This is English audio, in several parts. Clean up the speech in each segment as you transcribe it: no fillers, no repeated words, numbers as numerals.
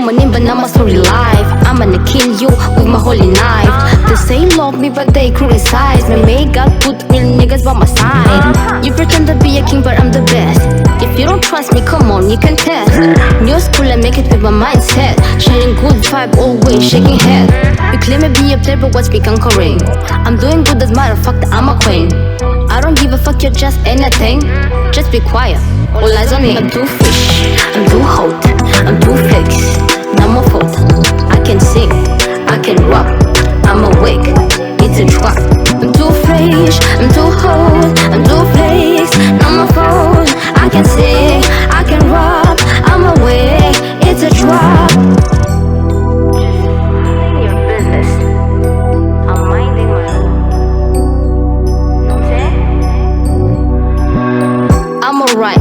humanin but not my story life. I'm gonna kill you with my holy knife. They say love me but they criticize me. May God put real niggas by my side. You pretend to be a king but I'm the best. If you don't trust me, come on, you can test. New school, I make it with my mindset. Sharing good vibe, always shaking head. You claim to be a player but what's me conquering? I'm doing good, doesn't matter, fuck that I'm a queen. I don't give a fuck, you're just anything. Just be quiet, all eyes on me. I'm too fish, I'm too hot, I'm too flex. Not my fault, I can sing, I can rap, I'm awake, it's a trap. I'm too fresh, I'm too hot, I'm too flex. Not my fault, I can sing, I can rap, I'm awake, it's a trap.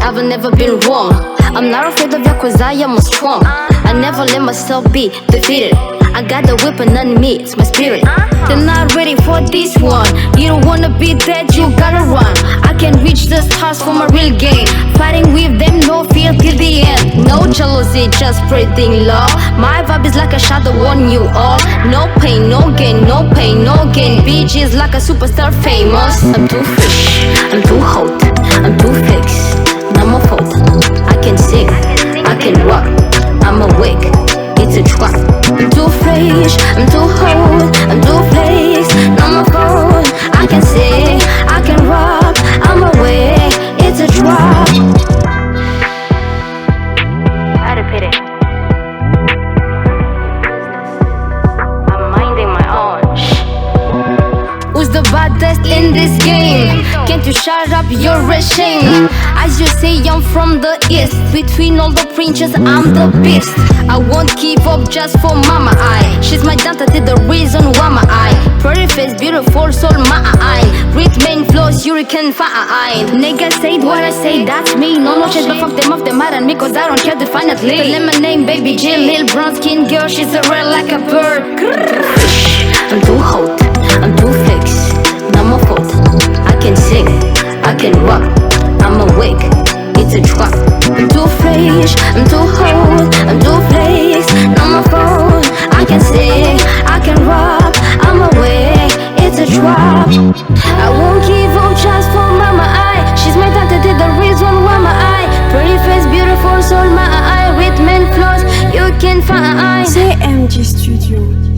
I've never been wrong. I'm not afraid of ya cause I am strong. I never let myself be defeated. I got the weapon on me, it's my spirit. They're not ready for this one. You don't wanna be dead, you gotta run. I can reach the stars for my real game. Fighting with them, no fear till the end. No jealousy, just spreading love. My vibe is like a shadow on you all. No pain, no gain, no pain, no gain. Bitch is like a superstar famous. I'm too fresh, I'm too hot, I'm too flex. Not my fault, I can sing, I can rock, I'm awake, it's a trap. I'm too fresh, I'm too hot, I'm too flex. Not my fault, I can sing, I can rock, I'm awake, it's a trap. I repeat it. I'm minding my own. Who's the baddest in this game? Can't you shut up, you're ashamed. As you say, I'm from the east. Between all the princes, I'm the beast. I won't give up just for mama, she's my danta, the reason why my eye. Pretty face, beautiful soul, my eye. Rhythm flows, you can find. Niggas say what I say, that's me. No shit, but fuck them off, they mad at me cause I don't care definitely. The lemonade, baby J, lil brown skin girl, she's a real like a bird. I'm too hot, I'm too flex. Not my fault, I can sing, I can rock, I'm awake, it's a trap. I'm too fresh, I'm too hot, I'm too flex. Not my fault, I can sing, I can rap, I'm awake, it's a trap. I won't give up just for mama, she's my tante, the reason why my eye. Pretty face, beautiful soul, my eye. Rhythm and flows, you can find. CMG Studio.